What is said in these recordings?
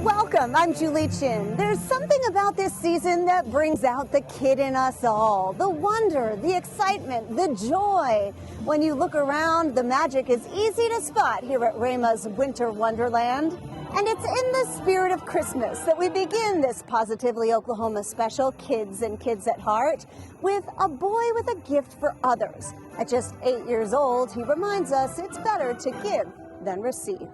Welcome, I'm Julie Chin. There's something about this season that brings out the kid in us all. The wonder, the excitement, the joy. When you look around, the magic is easy to spot here at Rama's Winter Wonderland. And it's in the spirit of Christmas that we begin this Positively Oklahoma special, Kids and Kids at Heart, with a boy with a gift for others. At just 8 years old, he reminds us it's better to give than receive.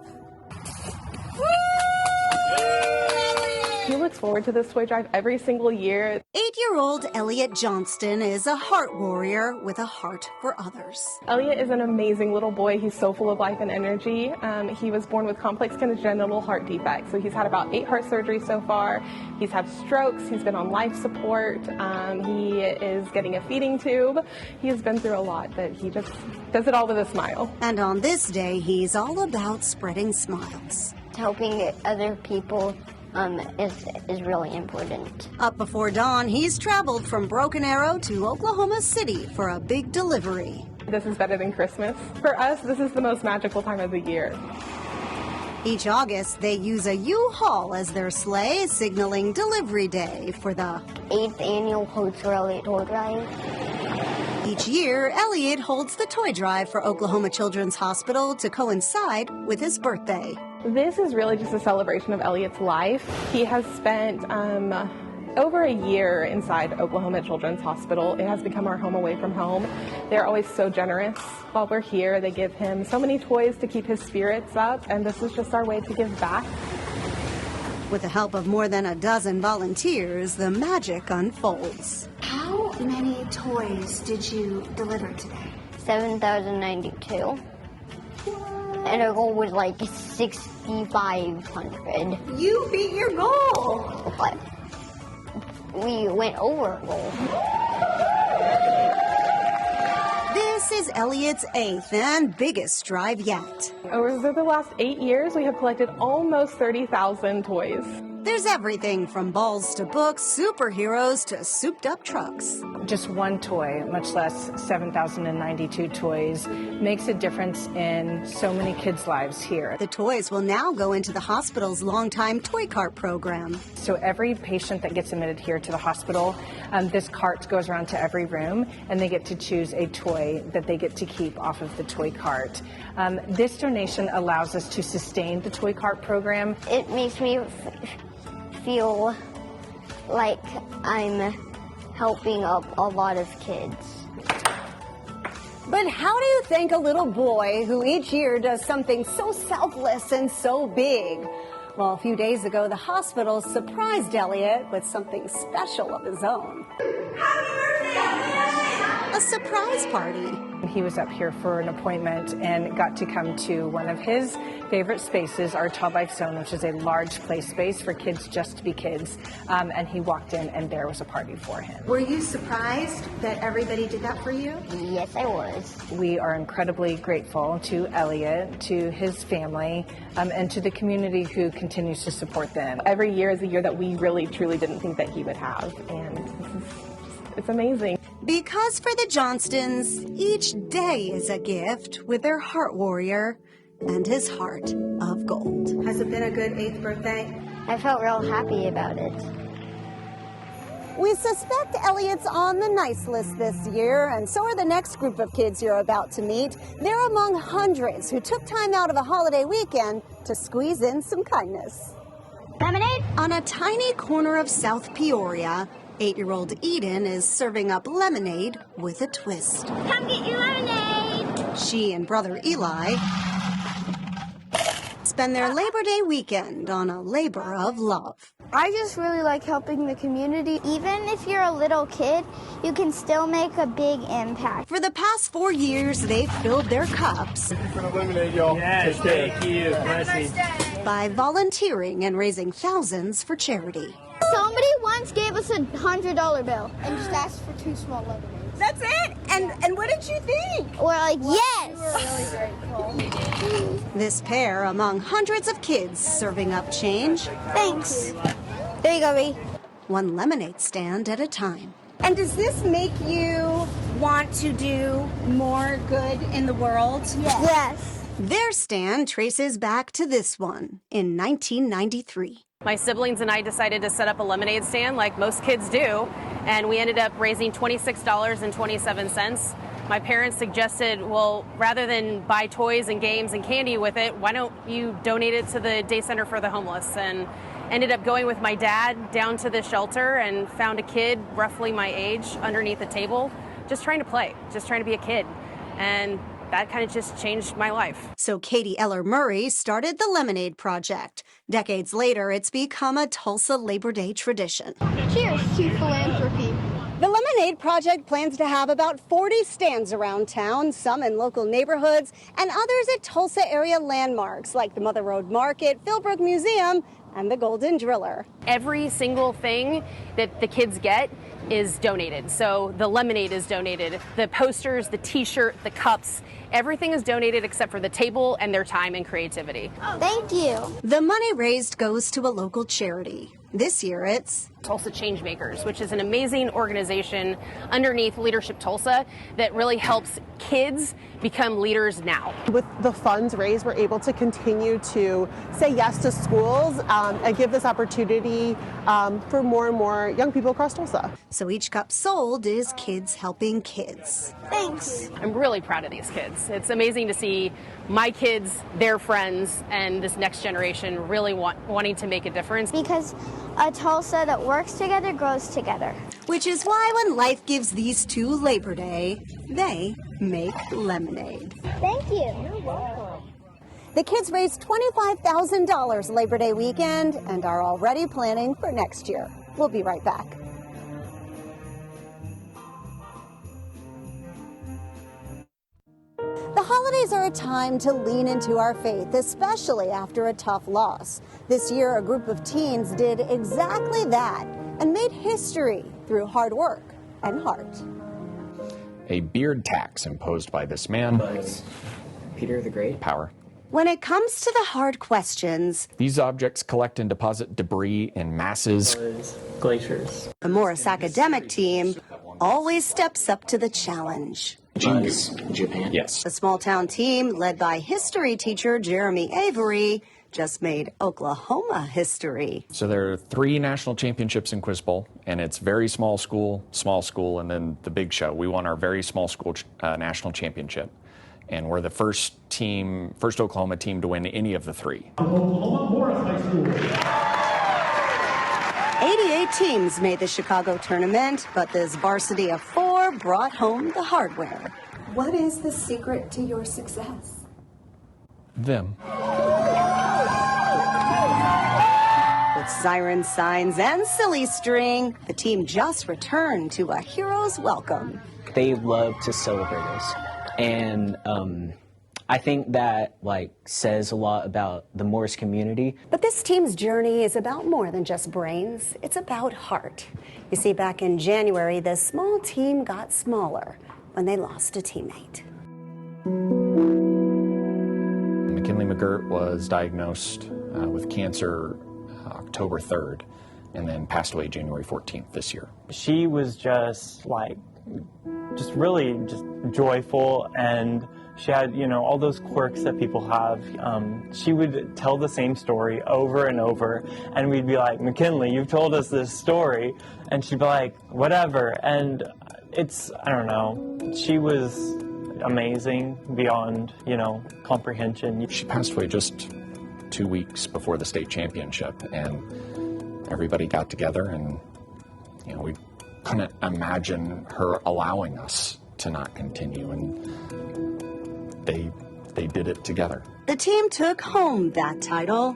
He looks forward to this toy drive every single year. 8-year-old Elliot Johnston is a heart warrior with a heart for others. Elliot is an amazing little boy. He's so full of life and energy. He was born with complex congenital heart defects, so he's had about 8 heart surgeries so far. He's had strokes. He's been on life support. He is getting a feeding tube. He has been through a lot, but he just does it all with a smile. And on this day, he's all about spreading smiles. Helping other people is really important. Up before dawn, he's traveled from Broken Arrow to Oklahoma City for a big delivery. This is better than Christmas. For us, this is the most magical time of the year. Each August, they use a U-Haul as their sleigh, signaling delivery day for the 8th annual Host Elliott Toy Drive. Each year, Elliot holds the toy drive for Oklahoma Children's Hospital to coincide with his birthday. This is really just a celebration of Elliot's life. He has spent over a year inside Oklahoma Children's Hospital. It has become our home away from home. They're always so generous. While we're here, they give him so many toys to keep his spirits up, and this is just our way to give back. With the help of more than a dozen volunteers, the magic unfolds. How many toys did you deliver today? 7,092. And our goal was like 6,500. You beat your goal! But we went over our goal. This is Elliot's 8th and biggest drive yet. Over the last 8 years, we have collected almost 30,000 toys. There's everything from balls to books, superheroes to souped-up trucks. Just one toy, much less 7,092 toys, makes a difference in so many kids' lives here. The toys will now go into the hospital's longtime toy cart program. So every patient that gets admitted here to the hospital, this cart goes around to every room, and they get to choose a toy that they get to keep off of the toy cart. This donation allows us to sustain the toy cart program. It makes me feel like I'm helping a lot of kids. But how do you thank a little boy who each year does something so selfless and so big? Well, a few days ago, the hospital surprised Elliot with something special of his own. Happy birthday! A surprise party. He was up here for an appointment and got to come to one of his favorite spaces, our 12 by Zone, which is a large play space for kids just to be kids. And he walked in and there was a party for him. Were you surprised that everybody did that for you? Yes, I was. We are incredibly grateful to Elliot, to his family, and to the community who continues to support them. Every year is a year that we really, truly didn't think that he would have, and it's amazing. Because for the Johnstons, each day is a gift with their heart warrior and his heart of gold. Has it been a good 8th birthday? I felt real happy about it. We suspect Elliot's on the nice list this year, and so are the next group of kids you're about to meet. They're among hundreds who took time out of a holiday weekend to squeeze in some kindness. Lemonade? On a tiny corner of South Peoria, 8-year-old Eden is serving up lemonade with a twist. Come get your lemonade! She and brother Eli spend their Labor Day weekend on a labor of love. I just really like helping the community. Even if you're a little kid, you can still make a big impact. For the past 4 years, they've filled their cups For the lemonade, y'all. Yes, thank you. Bless you. by volunteering and raising thousands for charity. Somebody once gave us $100 bill and just asked for 2 small lemonades. That's it? And what did you think? We're like, yes! We were really grateful. This pair among hundreds of kids serving up change, Thanks. There you go, Ree. one lemonade stand at a time. And does this make you want to do more good in the world? Yes. Their stand traces back to this one in 1993. My siblings and I decided to set up a lemonade stand like most kids do, and we ended up raising $26.27. My parents suggested, well, rather than buy toys and games and candy with it, why don't you donate it to the Day Center for the Homeless? And ended up going with my dad down to the shelter and found a kid roughly my age underneath a table, just trying to play, just trying to be a kid. And that kind of just changed my life. So Katie Eller Murray started the Lemonade Project. Decades later, it's become a Tulsa Labor Day tradition. Cheers to philanthropy. The Lemonade Project plans to have about 40 stands around town, some in local neighborhoods and others at Tulsa area landmarks like the Mother Road Market, Philbrook Museum, and the Golden Driller. Every single thing that the kids get is donated. So the lemonade is donated, the posters, the t-shirt, the cups, everything is donated except for the table and their time and creativity. Thank you. The money raised goes to a local charity. This year it's Tulsa Changemakers, which is an amazing organization underneath Leadership Tulsa that really helps kids become leaders now. With the funds raised, we're able to continue to say yes to schools and give this opportunity for more and more young people across Tulsa. So each cup sold is kids helping kids. Thanks. I'm really proud of these kids. It's amazing to see my kids, their friends, and this next generation really wanting to make a difference. Because a Tulsa that works together grows together. Which is why when life gives these two Labor Day, they make lemonade. Thank you. The kids raised $25,000 Labor Day weekend and are already planning for next year. We'll be right back. The holidays are a time to lean into our faith, especially after a tough loss. This year, a group of teens did exactly that and made history through hard work and heart. A beard tax imposed by this man. Peter the Great. Power. When it comes to the hard questions, These objects collect and deposit debris in masses. Glaciers. the Morris academic team always steps up to the challenge. Japan. Yes. The small town team, led by history teacher Jeremy Avery, just made Oklahoma history. So there are 3 national championships in Quiz Bowl, and it's very small school, and then the big show. We won our very small school national championship, and we're the first Oklahoma team to win any of the 3. Oklahoma Morris High School. 88 teams made the Chicago tournament, but this varsity of 4 brought home the hardware. What is the secret to your success? Them. With siren signs and silly string, the team just returned to a hero's welcome. They love to celebrate us. And I think that says a lot about the Morris community. But this team's journey is about more than just brains. It's about heart. You see, back in January, the small team got smaller when they lost a teammate. McKinley McGirt was diagnosed with cancer October 3rd and then passed away January 14th this year. She was just really joyful, and she had, all those quirks that people have. She would tell the same story over and over, and we'd be like, McKinley, you've told us this story, and she'd be like, whatever. And I don't know, she was amazing beyond, comprehension. She passed away just 2 weeks before the state championship, and everybody got together, and we couldn't imagine her allowing us to not continue, and they did it together. The team took home that title,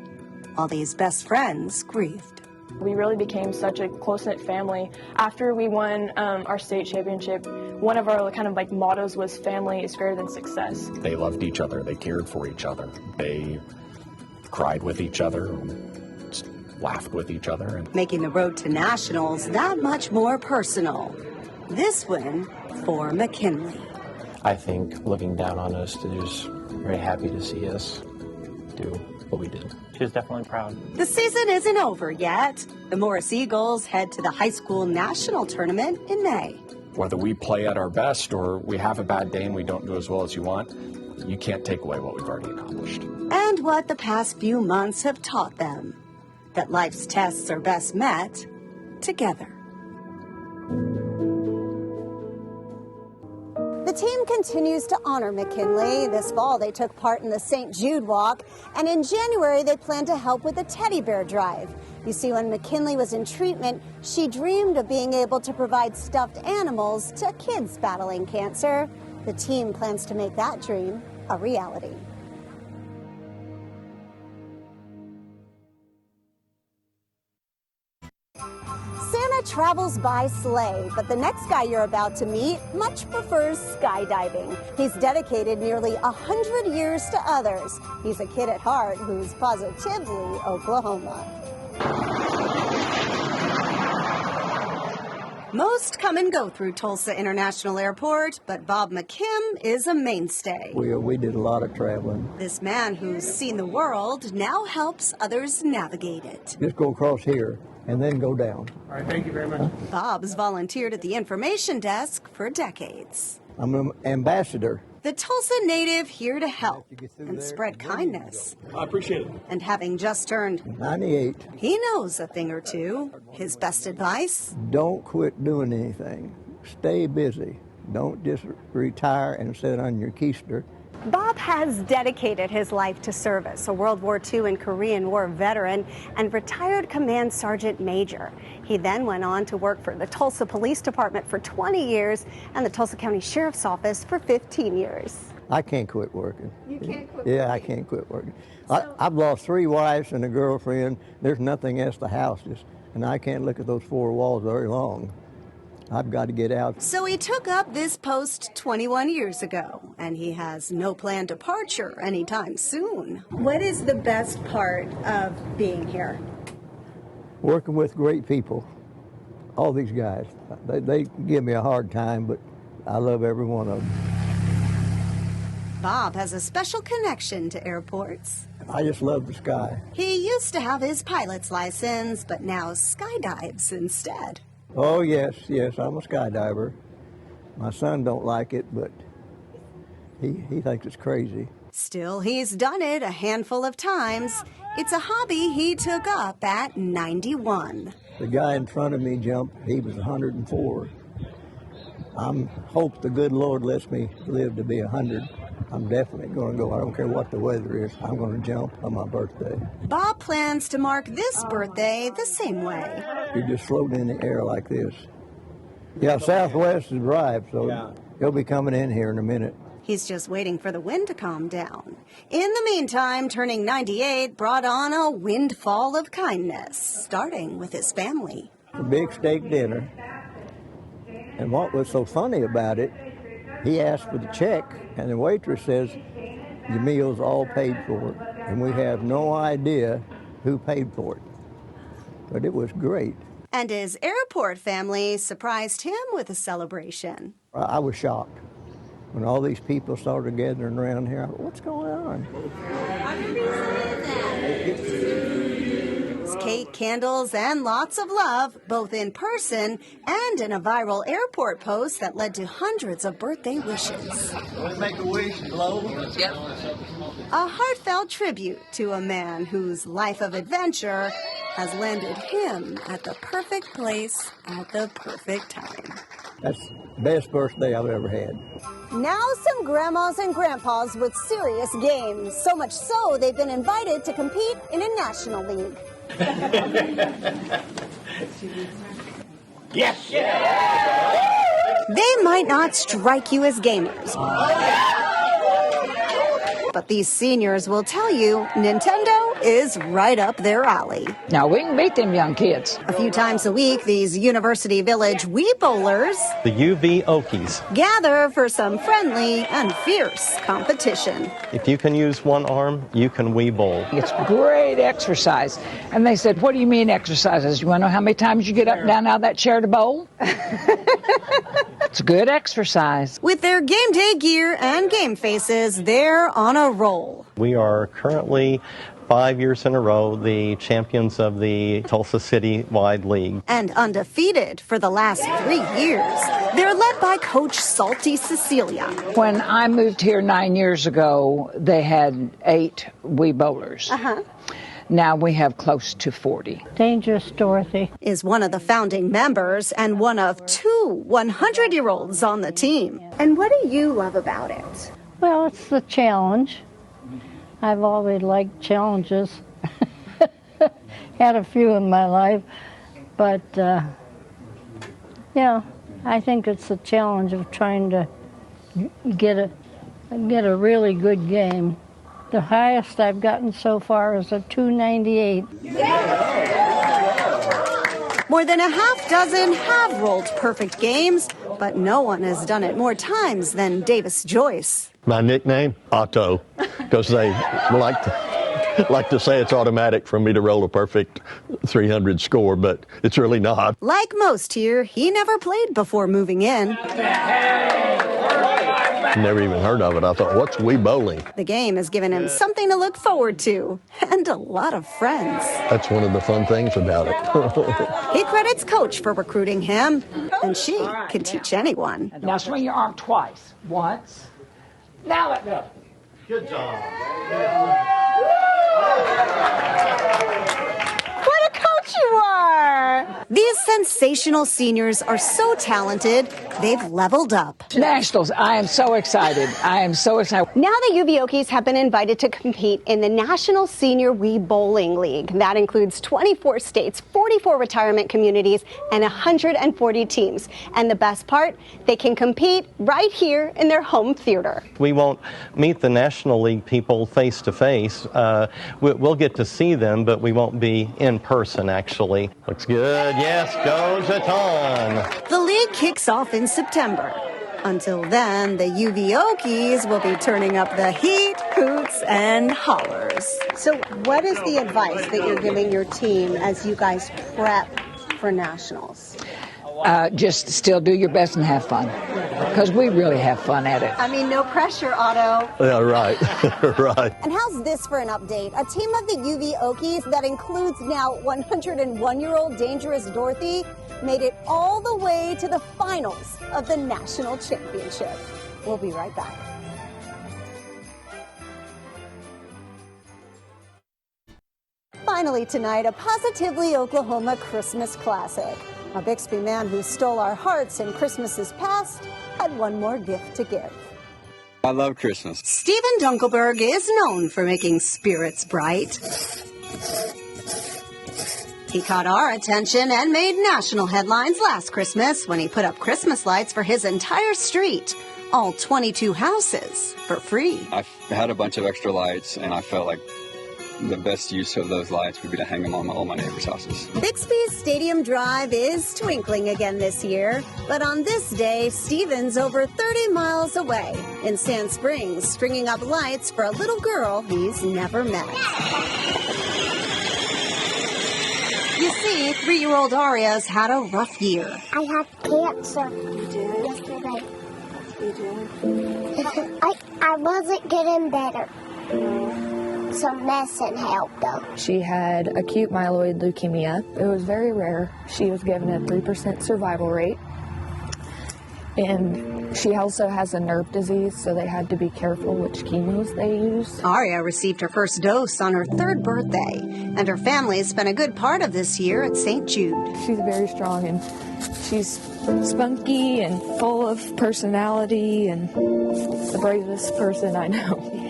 while these best friends grieved. We really became such a close-knit family. After we won our state championship, one of our mottos was family is greater than success. They loved each other, they cared for each other, they cried with each other, and laughed with each other. And making the road to nationals that much more personal. This win for McKinley. I think looking down on us, they're just very happy to see us do what we did. She was definitely proud. The season isn't over yet. The Morris Eagles head to the high school national tournament in May. Whether we play at our best or we have a bad day and we don't do as well as you want, you can't take away what we've already accomplished. And what the past few months have taught them. that life's tests are best met together. The team continues to honor McKinley. This fall, they took part in the St. Jude Walk, and in January, they plan to help with the teddy bear drive. You see, when McKinley was in treatment, she dreamed of being able to provide stuffed animals to kids battling cancer. The team plans to make that dream a reality. Santa travels by sleigh, but the next guy you're about to meet much prefers skydiving. He's dedicated nearly 100 years to others. He's a kid at heart who's positively Oklahoma. Most come and go through Tulsa International Airport, but Bob McKim is a mainstay. We did a lot of traveling. This man who's seen the world now helps others navigate it. Just go across here and then go down. All right, thank you very much. Bob's volunteered at the information desk for decades. I'm an ambassador. The Tulsa native here to help and spread kindness. I appreciate it. And having just turned 98. he knows a thing or two. His best advice? Don't quit doing anything. Stay busy. Don't just retire and sit on your keister. Bob has dedicated his life to service, a World War II and Korean War veteran and retired Command Sergeant Major. He then went on to work for the Tulsa Police Department for 20 years and the Tulsa County Sheriff's Office for 15 years. I can't quit working. You can't quit Yeah, I can't quit working. I've lost 3 wives and a girlfriend. There's nothing else to house this, and I can't look at those 4 walls very long. I've got to get out. So he took up this post 21 years ago, and he has no planned departure anytime soon. What is the best part of being here? Working with great people. All these guys. They give me a hard time, but I love every one of them. Bob has a special connection to airports. I just love the sky. He used to have his pilot's license, but now skydives instead. Oh, yes, I'm a skydiver. My son don't like it, but he thinks it's crazy. Still, he's done it a handful of times. It's a hobby he took up at 91. The guy in front of me jumped, he was 104. I hope the good Lord lets me live to be 100. I'm definitely going to go. I don't care what the weather is. I'm going to jump on my birthday. Bob plans to mark this birthday the same way. You just float in the air like this. Yeah, Southwest is drive, so he'll be coming in here in a minute. He's just waiting for the wind to calm down. In the meantime, turning 98 brought on a windfall of kindness, starting with his family. A big steak dinner. And what was so funny about it, he asked for the check, and the waitress says, the meal's all paid for, and we have no idea who paid for it. But it was great. And his airport family surprised him with a celebration. I was shocked. When all these people started gathering around here, I thought, what's going on? Cake, candles, and lots of love, both in person and in a viral airport post that led to hundreds of birthday wishes. Make a wish, blow. Yep. A heartfelt tribute to a man whose life of adventure has landed him at the perfect place at the perfect time. That's the best birthday I've ever had. Now some grandmas and grandpas with serious games. So much so, they've been invited to compete in a national league. Yes! They might not strike you as gamers, but these seniors will tell you Nintendo is right up their alley. Now we can beat them young kids. A few times a week, these University Village Wii Bowlers, the UV Okies, gather for some friendly and fierce competition. If you can use one arm, you can Wii Bowl. It's great exercise. And they said, what do you mean exercises? You want to know how many times you get up and down out of that chair to bowl? It's good exercise. With their game day gear and game faces, they're on a roll. We are currently 5 years in a row the champions of the Tulsa City-wide League. And undefeated for the last 3 years. They're led by Coach Salty Cecilia. When I moved here 9 years ago, they had 8 Wii bowlers. Now we have close to 40. Dangerous Dorothy is one of the founding members and one of 2 100-year-olds on the team. And what do you love about it? Well, it's the challenge. I've always liked challenges. Had a few in my life, but yeah, I think it's the challenge of trying to get a really good game. The highest I've gotten so far is a 298. More than a half dozen have rolled perfect games, but no one has done it more times than Davis Joyce. My nickname, Otto, because they like to say it's automatic for me to roll a perfect 300 score, but it's really not. Like most here, he never played before moving in. Never even heard of it. I thought, what's Wii bowling? The game has given him something to look forward to and a lot of friends. That's one of the fun things about it. He credits Coach for recruiting him, and she can teach anyone. Now swing your arm twice. Once. Now let go. Good job. What a coach you are! These sensational seniors are so talented, they've leveled up. Nationals, I am so excited. I am so excited. Now the UV Okies have been invited to compete in the National Senior Wii Bowling League. That includes 24 states, 44 retirement communities, and 140 teams. And the best part, they can compete right here in their home theater. We won't meet the National League people face to face. We'll get to see them, but we won't be in person, actually. Looks good. Yes, goes a ton. The league kicks off in September. Until then, the UV Okies will be turning up the heat, hoots, and hollers. So what is the advice that you're giving your team as you guys prep for nationals? Just still do your best and have fun, because we really have fun at it. I mean, no pressure, Otto. Yeah, right. Right. And how's this for an update? A team of the UV Okies that includes now 101-year-old Dangerous Dorothy made it all the way to the finals of the national championship. We'll be right back. Finally tonight, a Positively Oklahoma Christmas classic. A Bixby man who stole our hearts in Christmases past had one more gift to give. I love Christmas. Stephen Dunkelberg is known for making spirits bright. He caught our attention and made national headlines last Christmas when he put up Christmas lights for his entire street, all 22 houses, for free. I had a bunch of extra lights, and I felt like the best use of those lights would be to hang them on all my neighbors' houses. Bixby's Stadium Drive is twinkling again this year, but on this day, Stephen's over 30 miles away in Sand Springs, stringing up lights for a little girl he's never met. You see, 3-year-old Aria's had a rough year. I had cancer. You did? Yesterday. You did? I wasn't getting better. Some medicine helped though. She had acute myeloid leukemia. It was very rare. She was given a 3% survival rate. And she also has a nerve disease, so they had to be careful which chemos they use. Aria received her first dose on her 3rd birthday, and her family spent a good part of this year at St. Jude. She's very strong, and she's spunky and full of personality and the bravest person I know.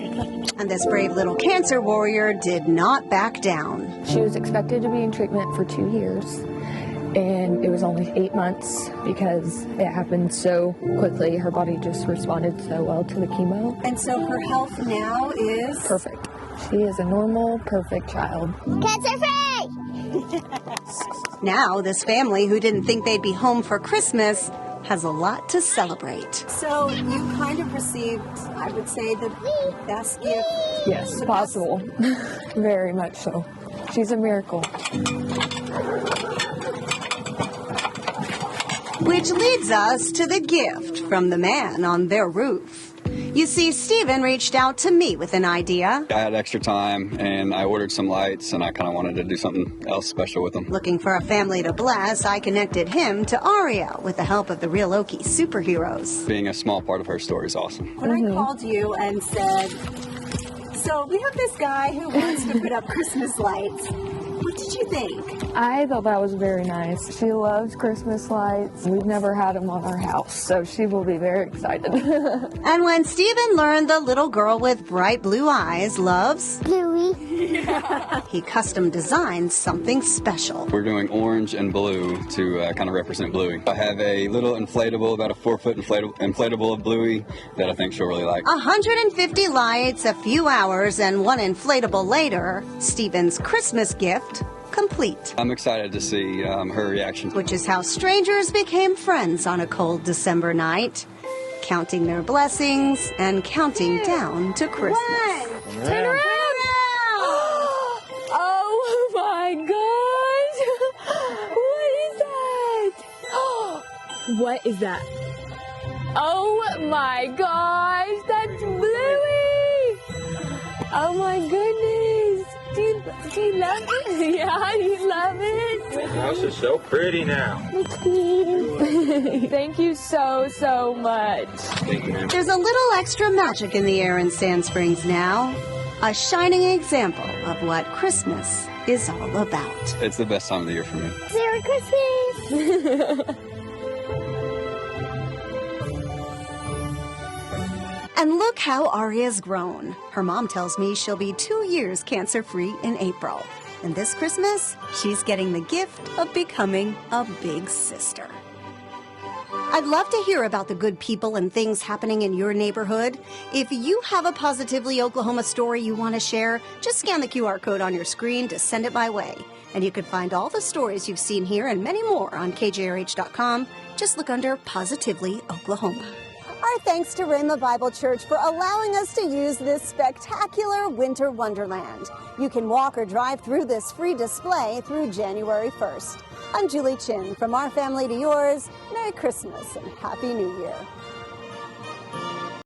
And this brave little cancer warrior did not back down. She was expected to be in treatment for 2 years, and it was only 8 months because it happened so quickly. Her body just responded so well to the chemo. And so her health now is? Perfect. She is a normal, perfect child. Cancer-free! Now, this family who didn't think they'd be home for Christmas has a lot to celebrate. So you kind of received, I would say, the best gift. Yes, possible. Very much so. She's a miracle. Which leads us to the gift from the man on their roof. You see, Stephen reached out to me with an idea. I had extra time, and I ordered some lights, and I kind of wanted to do something else special with them. Looking for a family to bless, I connected him to Aria with the help of the Real Okie superheroes. Being a small part of her story is awesome. When I called you and said, So we have this guy who wants to put up Christmas lights. What did you think? I thought that was very nice. She loves Christmas lights. We've never had them on our house, so she will be very excited. And when Stephen learned the little girl with bright blue eyes loves Bluey, he custom designed something special. We're doing orange and blue to kind of represent Bluey. I have a little inflatable, about a 4-foot inflatable of Bluey that I think she'll really like. 150 lights, a few hours, and one inflatable later, Stephen's Christmas gift complete. I'm excited to see her reaction. Which is how strangers became friends on a cold December night, counting their blessings and counting down to Christmas. Turn around! Oh my gosh! What is that? What is that? Oh my gosh! That's Bluey! Oh my goodness! Do you love it? Yeah, you love it? The house is so pretty now. Thank you so much. There's a little extra magic in the air in Sand Springs now. A shining example of what Christmas is all about. It's the best time of the year for me. Merry Christmas! And look how Aria's grown. Her mom tells me she'll be 2 years cancer-free in April. And this Christmas, she's getting the gift of becoming a big sister. I'd love to hear about the good people and things happening in your neighborhood. If you have a Positively Oklahoma story you want to share, just scan the QR code on your screen to send it my way. And you can find all the stories you've seen here and many more on KJRH.com. Just look under Positively Oklahoma. Our thanks to Rhema Bible Church for allowing us to use this spectacular winter wonderland. You can walk or drive through this free display through January 1st. I'm Julie Chin. From our family to yours, Merry Christmas and Happy New Year.